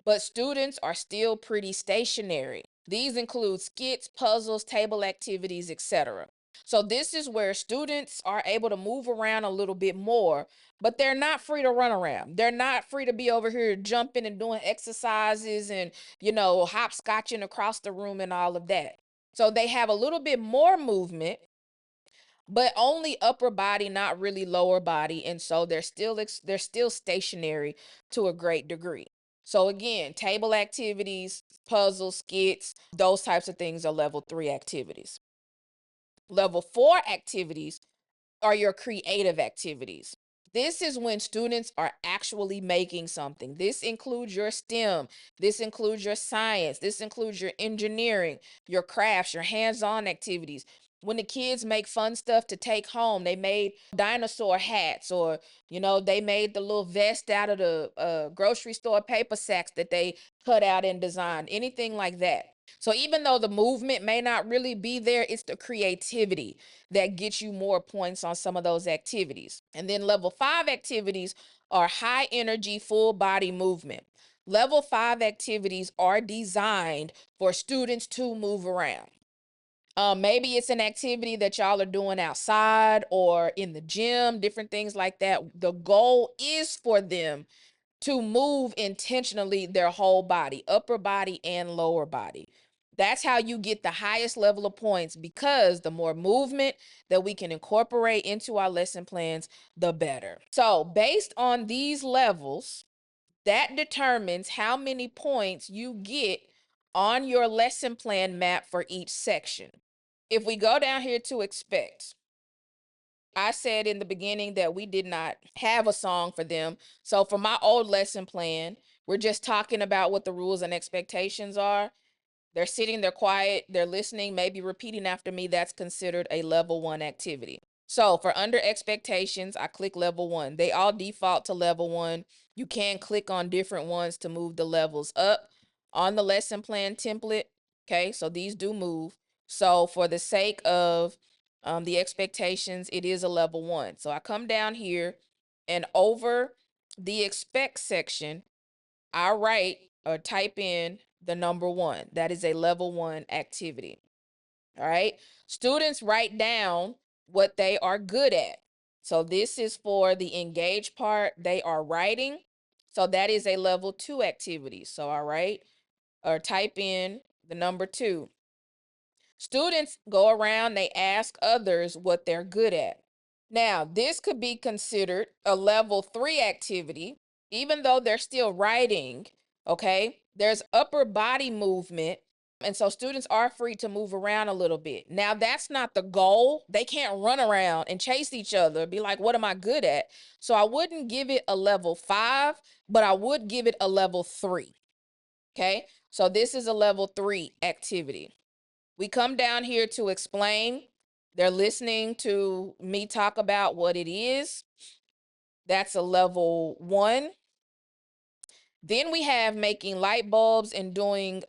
but students are still pretty stationary. These include skits, puzzles, table activities, etc. So this is where students are able to move around a little bit more, but they're not free to run around. They're not free to be over here jumping and doing exercises and, hopscotching across the room and all of that. So they have a little bit more movement, but only upper body, not really lower body, and so they're still stationary to a great degree. So again, table activities, puzzles, skits, those types of things are level 3 activities. Level 4 activities are your creative activities. This is when students are actually making something. This includes your STEM, this includes your science, this includes your engineering, your crafts, your hands-on activities. When the kids make fun stuff to take home, they made dinosaur hats, or they made the little vest out of the grocery store paper sacks that they cut out and designed, anything like that. So even though the movement may not really be there, it's the creativity that gets you more points on some of those activities. And then level 5 activities are high energy, full body movement. Level 5 activities are designed for students to move around. Maybe it's an activity that y'all are doing outside or in the gym, different things like that. The goal is for them to move intentionally their whole body, upper body and lower body. That's how you get the highest level of points, because the more movement that we can incorporate into our lesson plans, the better. So based on these levels, that determines how many points you get on your lesson plan map for each section. If we go down here to expect, I said in the beginning that we did not have a song for them. So for my old lesson plan, we're just talking about what the rules and expectations are. They're sitting, they're quiet, they're listening, maybe repeating after me. That's considered a level 1 activity. So for under expectations, I click level 1. They all default to level 1. You can click on different ones to move the levels up on the lesson plan template. Okay, so these do move. So for the sake of the expectations, it is a level 1. So I come down here, and over the expect section, I write or type in the number 1. That is a level 1 activity. All right. Students write down what they are good at. So this is for the engaged part. They are writing. So that is a level 2 activity. So I write or type in the number 2. Students go around, they ask others what they're good at. Now, this could be considered a level 3 activity, even though they're still writing, okay? There's upper body movement, and so students are free to move around a little bit. Now, that's not the goal. They can't run around and chase each other, be like, what am I good at? So I wouldn't give it a level 5, but I would give it a level 3, okay? So this is a level 3 activity. We come down here to explain. They're listening to me talk about what it is. That's a level 1. Then we have making light bulbs and doing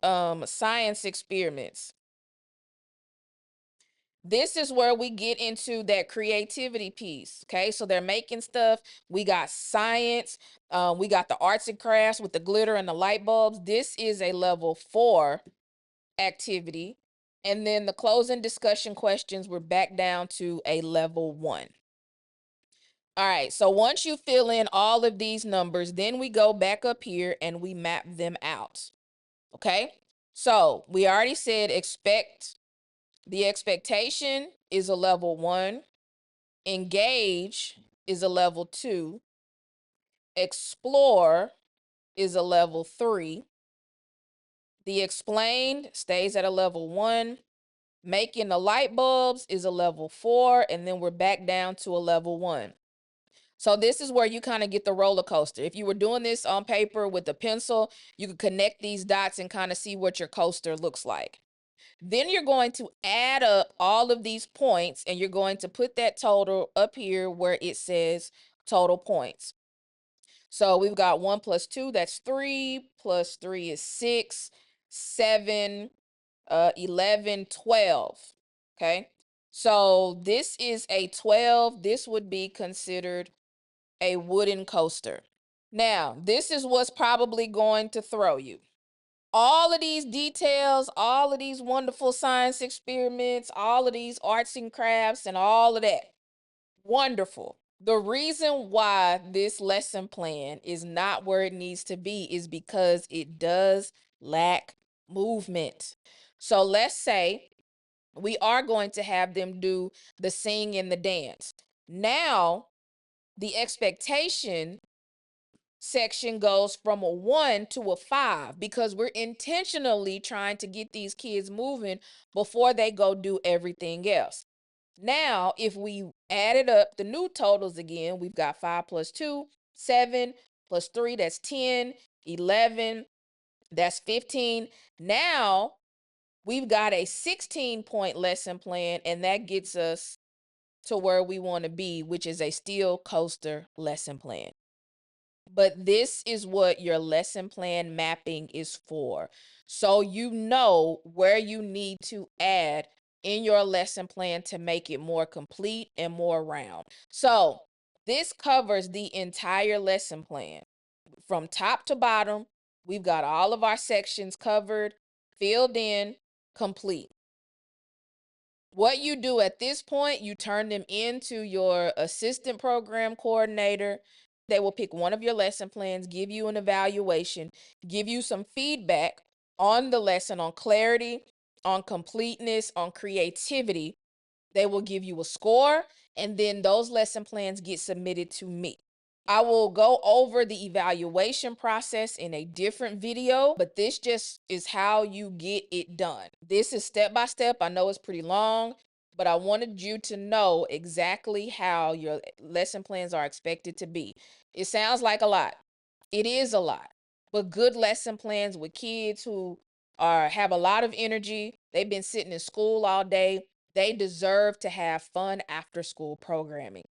science experiments. This is where we get into that creativity piece, okay? So they're making stuff. We got science. We got the arts and crafts with the glitter and the light bulbs. This is a level 4 activity. And then the closing discussion questions, we're back down to a level 1. All right, so once you fill in all of these numbers, then we go back up here and we map them out, okay? So we already said the expectation is a level 1, engage is a level 2, explore is a level 3, the explained stays at a level 1, making the light bulbs is a level 4, and then we're back down to a level 1. So this is where you kind of get the roller coaster. If you were doing this on paper with a pencil, you could connect these dots and kind of see what your coaster looks like. Then you're going to add up all of these points, and you're going to put that total up here where it says total points. So we've got 1 plus 2, that's 3, plus 3 is 6, 7, 11, 12. Okay. So this is a 12. This would be considered a wooden coaster. Now, this is what's probably going to throw you. All of these details, all of these wonderful science experiments, all of these arts and crafts, and all of that. Wonderful. The reason why this lesson plan is not where it needs to be is because it does lack movement. So let's say we are going to have them do the sing and the dance. Now, the expectation section goes from a 1 to a 5 because we're intentionally trying to get these kids moving before they go do everything else. Now, if we added up the new totals again, we've got 5 plus 2, 7, plus 3, that's 10, 11, that's 15. Now, we've got a 16-point lesson plan, and that gets us to where we want to be, which is a steel coaster lesson plan. But this is what your lesson plan mapping is for. So you know where you need to add in your lesson plan to make it more complete and more round. So this covers the entire lesson plan. From top to bottom, we've got all of our sections covered, filled in, complete. What you do at this point, you turn them into your assistant program coordinator. They will pick one of your lesson plans, give you an evaluation, give you some feedback on the lesson, on clarity, on completeness, on creativity. They will give you a score, and then those lesson plans get submitted to me. I will go over the evaluation process in a different video, but this just is how you get it done. This is step by step. I know it's pretty long, but I wanted you to know exactly how your lesson plans are expected to be. It sounds like a lot. It is a lot, but good lesson plans with kids who have a lot of energy, they've been sitting in school all day, they deserve to have fun after school programming.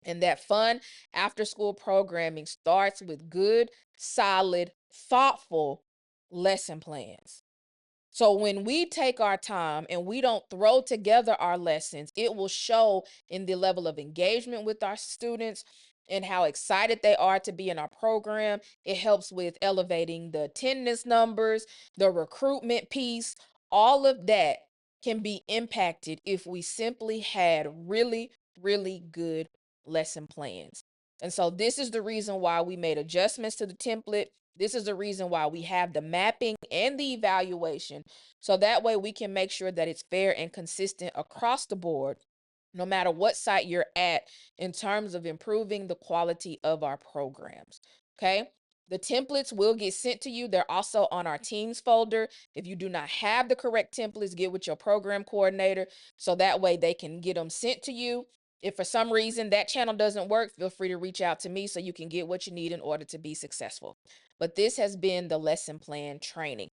And that fun after school programming starts with good, solid, thoughtful lesson plans. So when we take our time and we don't throw together our lessons, it will show in the level of engagement with our students and how excited they are to be in our program. It helps with elevating the attendance numbers, the recruitment piece. All of that can be impacted if we simply had really, really good lesson plans. And so this is the reason why we made adjustments to the template. This is the reason why we have the mapping and the evaluation. So that way we can make sure that it's fair and consistent across the board, no matter what site you're at, in terms of improving the quality of our programs. Okay. The templates will get sent to you. They're also on our Teams folder. If you do not have the correct templates, get with your program coordinator so that way they can get them sent to you. If for some reason that channel doesn't work, feel free to reach out to me so you can get what you need in order to be successful. But this has been the lesson plan training.